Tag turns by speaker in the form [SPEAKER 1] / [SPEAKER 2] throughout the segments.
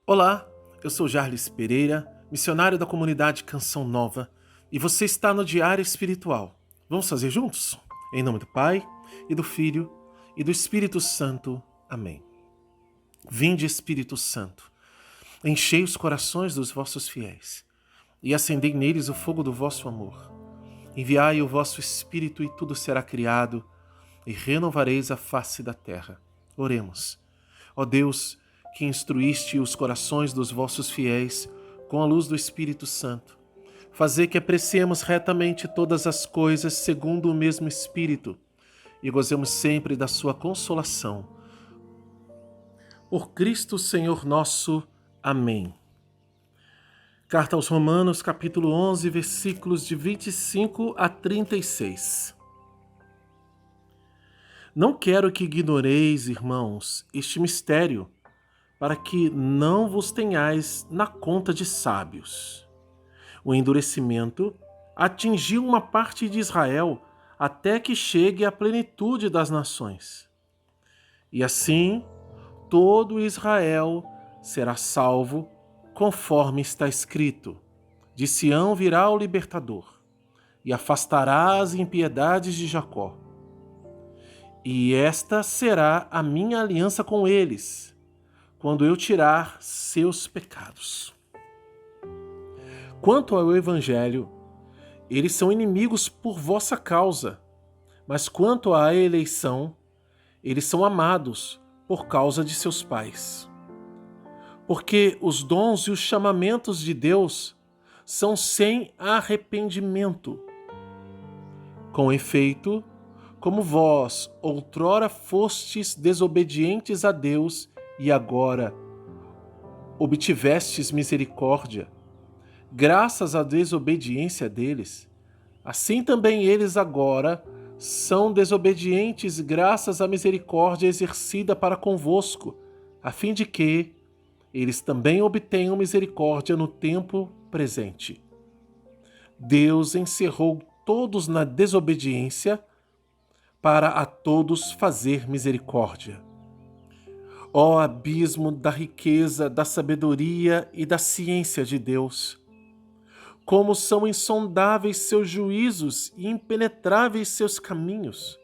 [SPEAKER 1] Olá, eu sou Jarles Pereira, missionário da comunidade Canção Nova, e você está no Diário Espiritual. Vamos fazer juntos? Em nome do Pai, e do Filho, e do Espírito Santo. Amém. Vinde, Espírito Santo, enchei os corações dos vossos fiéis, e acendei neles o fogo do vosso amor. Enviai o vosso Espírito, e tudo será criado, e renovareis a face da terra. Oremos. Ó Deus, que instruíste os corações dos vossos fiéis com a luz do Espírito Santo, fazei que apreciemos retamente todas as coisas segundo o mesmo Espírito e gozemos sempre da sua consolação. Por Cristo Senhor nosso. Amém. Carta aos Romanos, capítulo 11, versículos de 25 a 36. Não quero que ignoreis, irmãos, este mistério, para que não vos tenhais na conta de sábios. O endurecimento atingiu uma parte de Israel até que chegue à plenitude das nações. E assim, todo Israel será salvo, conforme está escrito: de Sião virá o libertador, e afastará as impiedades de Jacó. E esta será a minha aliança com eles, quando eu tirar seus pecados. Quanto ao Evangelho, eles são inimigos por vossa causa, mas quanto à eleição, eles são amados por causa de seus pais. Porque os dons e os chamamentos de Deus são sem arrependimento. Com efeito, como vós outrora fostes desobedientes a Deus e agora obtivestes misericórdia, graças à desobediência deles, assim também eles agora são desobedientes graças à misericórdia exercida para convosco, a fim de que eles também obtenham misericórdia no tempo presente. Deus encerrou todos na desobediência, para a todos fazer misericórdia. Ó abismo da riqueza, da sabedoria e da ciência de Deus! Como são insondáveis seus juízos e impenetráveis seus caminhos!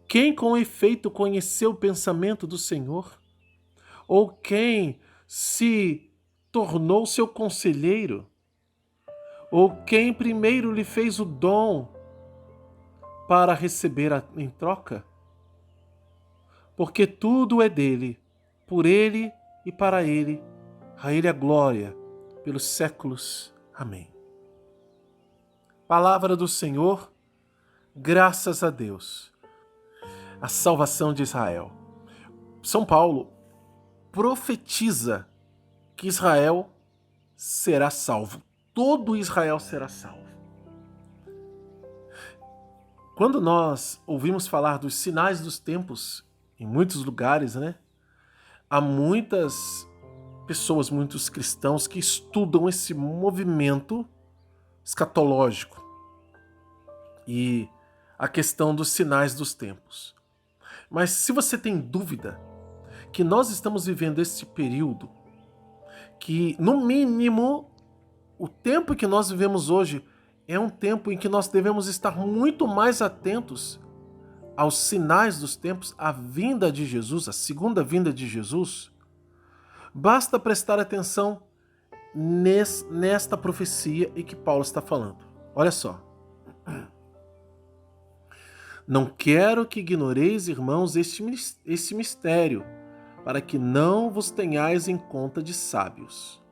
[SPEAKER 1] Quem com efeito conheceu o pensamento do Senhor? Ou quem se tornou seu conselheiro? Ou quem primeiro lhe fez o dom para receber em troca? Porque tudo é dele, por ele e para ele. A ele a glória, pelos séculos. Amém. Palavra do Senhor, graças a Deus. A salvação de Israel. São Paulo profetiza que Israel será salvo. Todo Israel será salvo. Quando nós ouvimos falar dos sinais dos tempos, em muitos lugares, há muitas pessoas, muitos cristãos que estudam esse movimento escatológico e a questão dos sinais dos tempos. Mas se você tem dúvida que nós estamos vivendo esse período, que no mínimo o tempo que nós vivemos hoje é um tempo em que nós devemos estar muito mais atentos aos sinais dos tempos, à vinda de Jesus, a segunda vinda de Jesus, basta prestar atenção nesta profecia em que Paulo está falando. Olha só. Não quero que ignoreis, irmãos, este mistério, para que não vos tenhais em conta de sábios.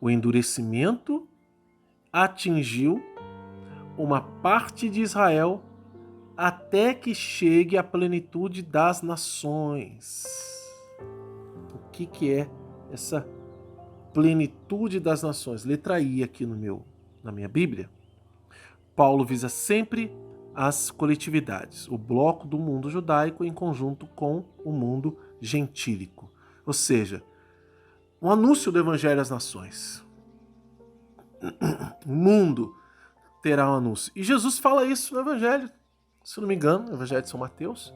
[SPEAKER 1] O endurecimento atingiu uma parte de Israel até que chegue à plenitude das nações. O que é essa plenitude das nações? Letra I aqui na minha Bíblia. Paulo visa sempre as coletividades, o bloco do mundo judaico em conjunto com o mundo gentílico. Ou seja, um anúncio do Evangelho às nações. O mundo terá um anúncio. E Jesus fala isso no Evangelho, se não me engano, no Evangelho de São Mateus.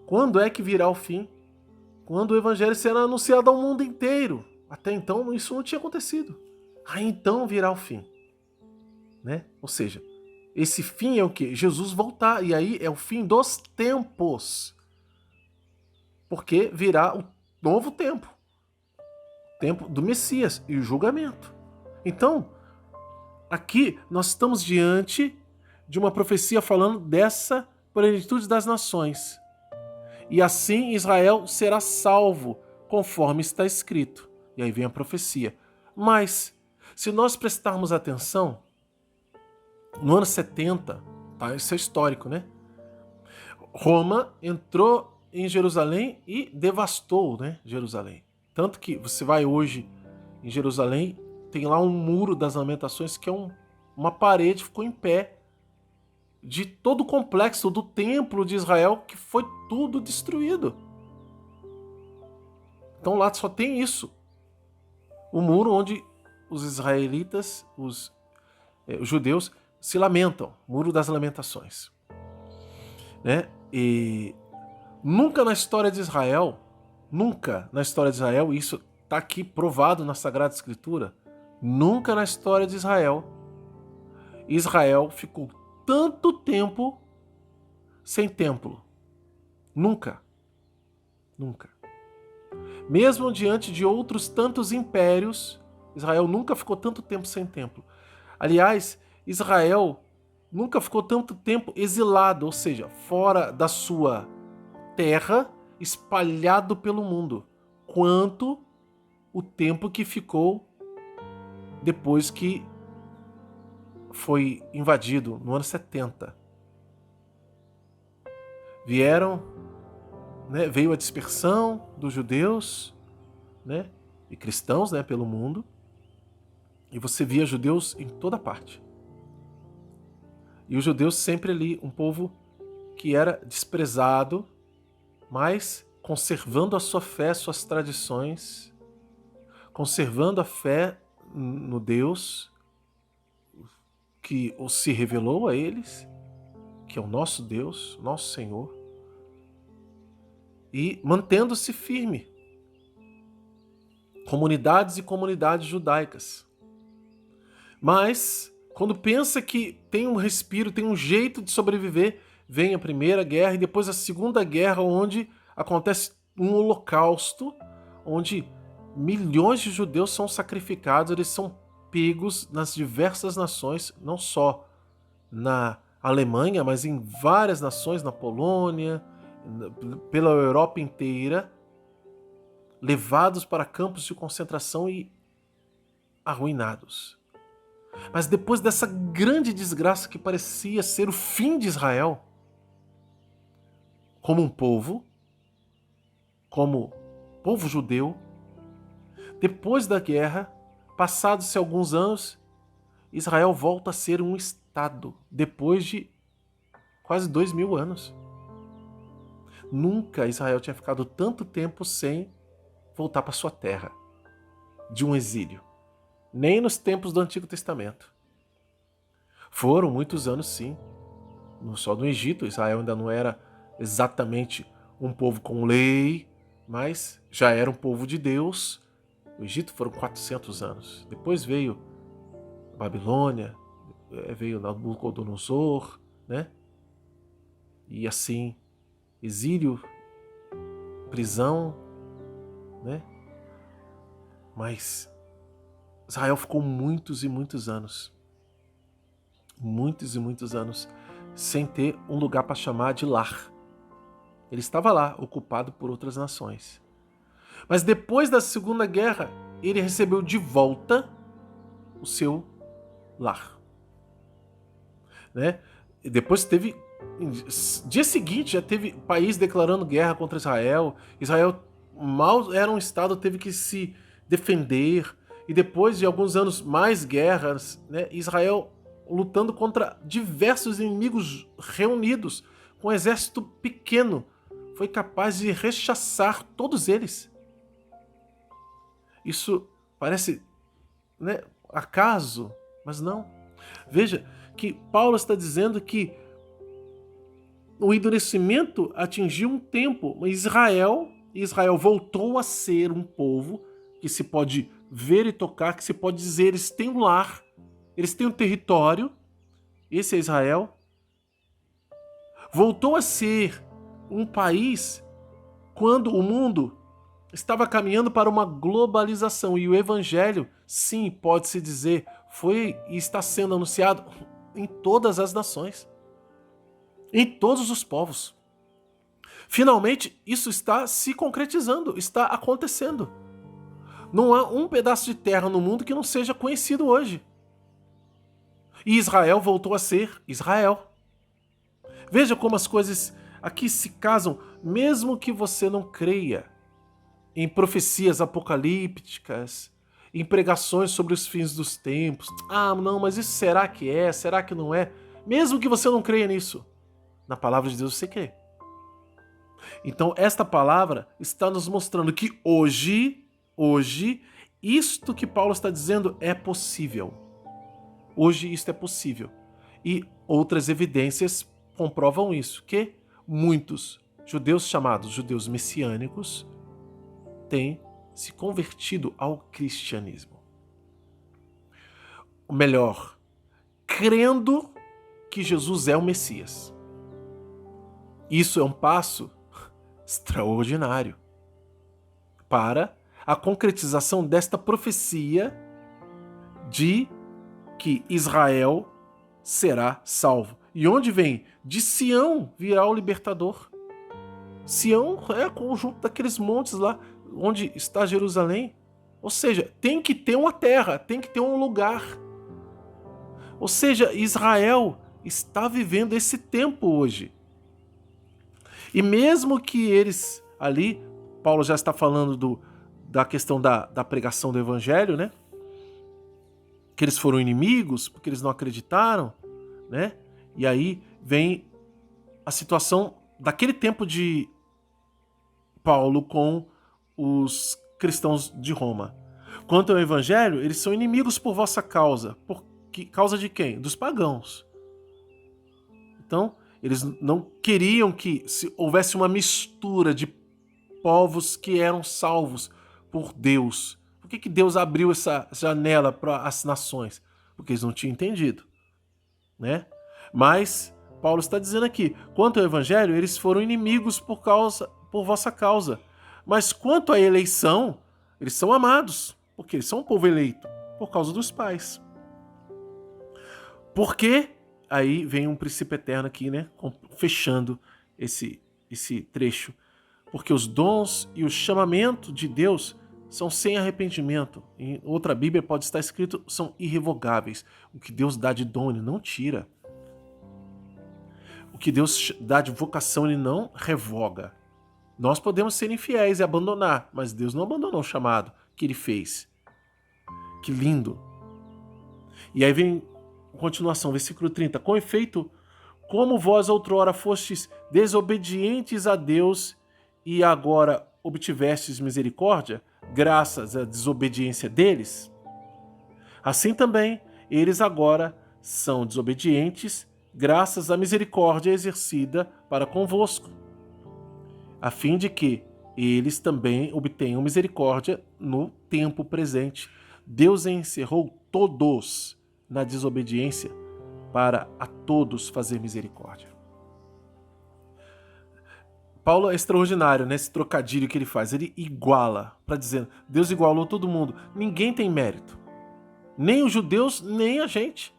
[SPEAKER 1] Quando é que virá o fim? quando o evangelho será anunciado ao mundo inteiro. Até então isso não tinha acontecido. Aí então virá o fim, né? Ou seja, esse fim é o quê? Jesus voltar, e aí é o fim dos tempos. Porque virá o novo tempo do Messias e o julgamento. Então, aqui nós estamos diante de uma profecia falando dessa plenitude das nações. E assim Israel será salvo, conforme está escrito. E aí vem a profecia. Mas, se nós prestarmos atenção, no ano 70, tá? Isso é histórico, né? Roma entrou em Jerusalém e devastou, né, Jerusalém. Tanto que você vai hoje em Jerusalém, tem lá um muro das lamentações que é uma parede, ficou em pé, de todo o complexo do templo de Israel, que foi tudo destruído. Então lá só tem isso. O muro onde os israelitas, os judeus, se lamentam. Muro das Lamentações. Né? E nunca na história de Israel, isso está aqui provado na Sagrada Escritura, nunca na história de Israel ficou tanto tempo sem templo. Nunca. Mesmo diante de outros tantos impérios, Israel nunca ficou tanto tempo sem templo. Aliás, Israel nunca ficou tanto tempo exilado, ou seja, fora da sua terra, espalhado pelo mundo, quanto o tempo que ficou depois que foi invadido no ano 70. Veio a dispersão dos judeus, né, e cristãos, né, pelo mundo, e você via judeus em toda parte. E os judeus sempre ali, um povo que era desprezado, mas conservando a sua fé, suas tradições, conservando a fé no Deus que se revelou a eles, que é o nosso Deus, nosso Senhor, e mantendo-se firme. Comunidades e comunidades judaicas. Mas, quando pensa que tem um respiro, tem um jeito de sobreviver, vem a Primeira Guerra e depois a Segunda Guerra, onde acontece um holocausto, onde milhões de judeus são sacrificados, eles são pegos nas diversas nações, não só na Alemanha, mas em várias nações, na Polônia, pela Europa inteira, levados para campos de concentração e arruinados. Mas depois dessa grande desgraça que parecia ser o fim de Israel, como um povo, como povo judeu, depois da guerra, passados-se alguns anos, Israel volta a ser um Estado, depois de quase 2000 anos. Nunca Israel tinha ficado tanto tempo sem voltar para sua terra, de um exílio. Nem nos tempos do Antigo Testamento. Foram muitos anos, sim. Só no Egito, Israel ainda não era exatamente um povo com lei, mas já era um povo de Deus. No Egito foram 400 anos. Depois veio a Babilônia, veio Nabucodonosor, né? E assim, exílio, prisão, né? Mas Israel ficou muitos e muitos anos sem ter um lugar para chamar de lar. Ele estava lá, ocupado por outras nações. Mas depois da Segunda Guerra, ele recebeu de volta o seu lar. Né? E depois teve, dia seguinte, já teve país declarando guerra contra Israel. Israel mal era um Estado, teve que se defender. E depois de alguns anos, mais guerras, né? Israel lutando contra diversos inimigos reunidos, com um exército pequeno, foi capaz de rechaçar todos eles. Isso parece, né, acaso, mas não. Veja que Paulo está dizendo que o endurecimento atingiu um tempo, mas Israel Israel voltou a ser um povo que se pode ver e tocar, que se pode dizer, eles têm um lar, eles têm um território, esse é Israel. Voltou a ser um país quando o mundo estava caminhando para uma globalização e o evangelho, sim, pode-se dizer, foi e está sendo anunciado em todas as nações, em todos os povos. Finalmente, isso está se concretizando, está acontecendo. Não há um pedaço de terra no mundo que não seja conhecido hoje. E Israel voltou a ser Israel. Veja como as coisas aqui se casam, mesmo que você não creia em profecias apocalípticas, em pregações sobre os fins dos tempos. Ah, não, mas isso será que é? Será que não é? Mesmo que você não creia nisso, na palavra de Deus você crê. Então, esta palavra está nos mostrando que hoje, isto que Paulo está dizendo é possível. Hoje isto é possível. E outras evidências comprovam isso, que muitos judeus chamados judeus messiânicos têm se convertido ao cristianismo. Ou melhor, crendo que Jesus é o Messias. Isso é um passo extraordinário para a concretização desta profecia de que Israel será salvo. E onde vem? De Sião virá o libertador. Sião é o conjunto daqueles montes lá onde está Jerusalém. Ou seja, tem que ter uma terra, tem que ter um lugar. Ou seja, Israel está vivendo esse tempo hoje. E mesmo que eles ali, Paulo já está falando da questão da pregação do evangelho, né? Que eles foram inimigos porque eles não acreditaram, né? E aí vem a situação daquele tempo de Paulo com os cristãos de Roma. Quanto ao evangelho, eles são inimigos por vossa causa. Por causa de quem? Dos pagãos. Então, eles não queriam que houvesse uma mistura de povos que eram salvos por Deus. Por que Deus abriu essa janela para as nações? Porque eles não tinham entendido, né? Mas Paulo está dizendo aqui, quanto ao evangelho, eles foram inimigos por vossa causa. Mas quanto à eleição, eles são amados, porque eles são um povo eleito, por causa dos pais. Porque aí vem um princípio eterno aqui, né? Fechando esse trecho. Porque os dons e o chamamento de Deus são sem arrependimento. Em outra Bíblia pode estar escrito, são irrevogáveis. O que Deus dá de dom, Ele não tira. O que Deus dá de vocação, Ele não revoga. Nós podemos ser infiéis e abandonar, mas Deus não abandonou o chamado que Ele fez. Que lindo! E aí vem a continuação, versículo 30. Com efeito, como vós outrora fostes desobedientes a Deus e agora obtivestes misericórdia, graças à desobediência deles, assim também eles agora são desobedientes, graças à misericórdia exercida para convosco, a fim de que eles também obtenham misericórdia no tempo presente. Deus encerrou todos na desobediência para a todos fazer misericórdia. Paulo é extraordinário nesse trocadilho que ele faz. Ele iguala, para dizer, Deus igualou todo mundo. Ninguém tem mérito. Nem os judeus, nem a gente.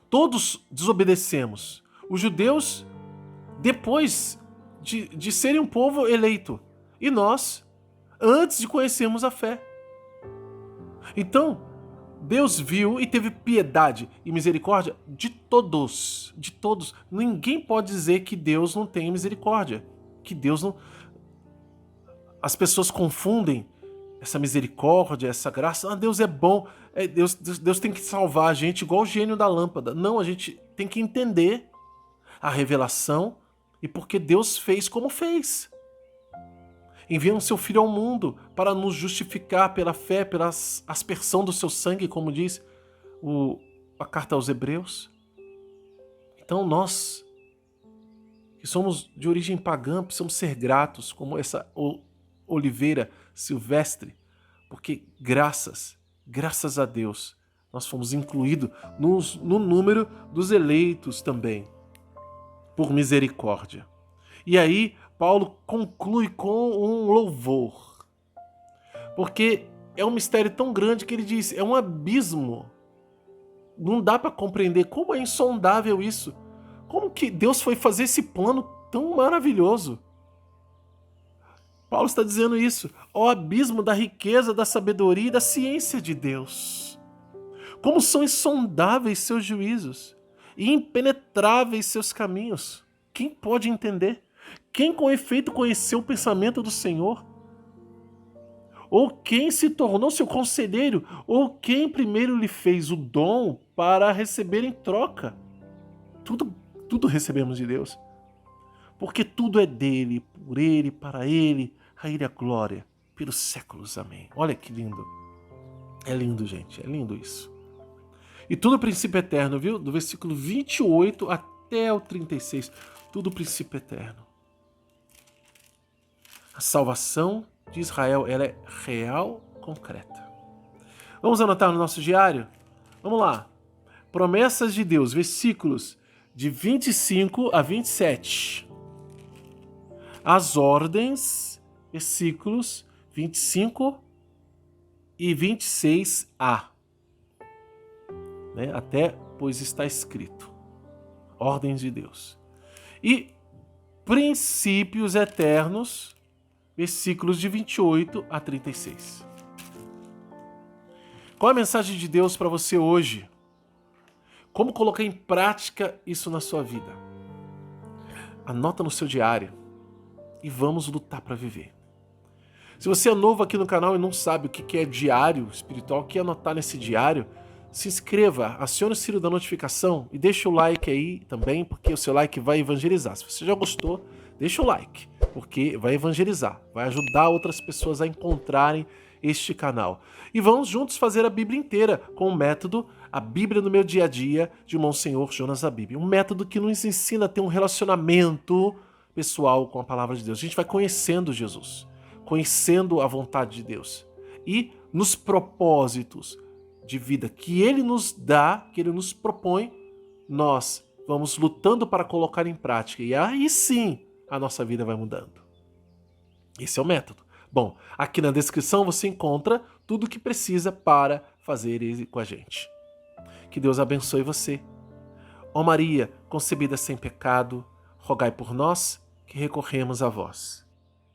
[SPEAKER 1] Todos desobedecemos. Os judeus, depois de serem um povo eleito. E nós, antes de conhecermos a fé. Então, Deus viu e teve piedade e misericórdia de todos. De todos. Ninguém pode dizer que Deus não tem misericórdia. Que Deus não... As pessoas confundem essa misericórdia, essa graça. Ah, Deus é bom. Deus tem que salvar a gente igual o gênio da lâmpada. Não, a gente tem que entender a revelação e porque Deus fez como fez. Enviando seu Filho ao mundo para nos justificar pela fé, pela aspersão do seu sangue, como diz a carta aos Hebreus. Então nós que somos de origem pagã, precisamos ser gratos, como essa oliveira silvestre, porque graças a Deus, nós fomos incluídos no número dos eleitos também, por misericórdia. E aí, Paulo conclui com um louvor, porque é um mistério tão grande que ele diz, é um abismo. Não dá para compreender como é insondável isso. Como que Deus foi fazer esse plano tão maravilhoso? Paulo está dizendo isso. Ó abismo da riqueza, da sabedoria e da ciência de Deus. Como são insondáveis seus juízos e impenetráveis seus caminhos. Quem pode entender? Quem com efeito conheceu o pensamento do Senhor? Ou quem se tornou seu conselheiro? Ou quem primeiro lhe fez o dom para receber em troca? Tudo recebemos de Deus. Porque tudo é dele, por ele, para ele, a ele a glória, pelos séculos. Amém. Olha que lindo. É lindo, gente. É lindo isso. E tudo princípio eterno, viu? Do versículo 28 até o 36. Tudo princípio eterno. A salvação de Israel, ela é real, concreta. Vamos anotar no nosso diário? Vamos lá. Promessas de Deus, versículos de 25 a 27. As ordens, versículos 25 e 26a. Até pois está escrito. Ordens de Deus. E princípios eternos, versículos de 28 a 36. Qual é a mensagem de Deus para você hoje? Como colocar em prática isso na sua vida? Anota no seu diário e vamos lutar para viver. Se você é novo aqui no canal e não sabe o que é diário espiritual, o que é anotar nesse diário, se inscreva, acione o sino da notificação e deixa o like aí também, porque o seu like vai evangelizar. Se você já gostou, deixa o like, porque vai evangelizar, vai ajudar outras pessoas a encontrarem este canal. E vamos juntos fazer a Bíblia inteira com o método A Bíblia no Meu Dia a Dia, de Monsenhor Jonas Abib. Um método que nos ensina a ter um relacionamento pessoal com a palavra de Deus. A gente vai conhecendo Jesus, conhecendo a vontade de Deus e nos propósitos de vida que Ele nos dá, que Ele nos propõe, nós vamos lutando para colocar em prática. E aí sim a nossa vida vai mudando. Esse é o método. Bom, aqui na descrição você encontra tudo o que precisa para fazer ele com a gente. Que Deus abençoe você. Ó Maria, concebida sem pecado, rogai por nós que recorremos a vós.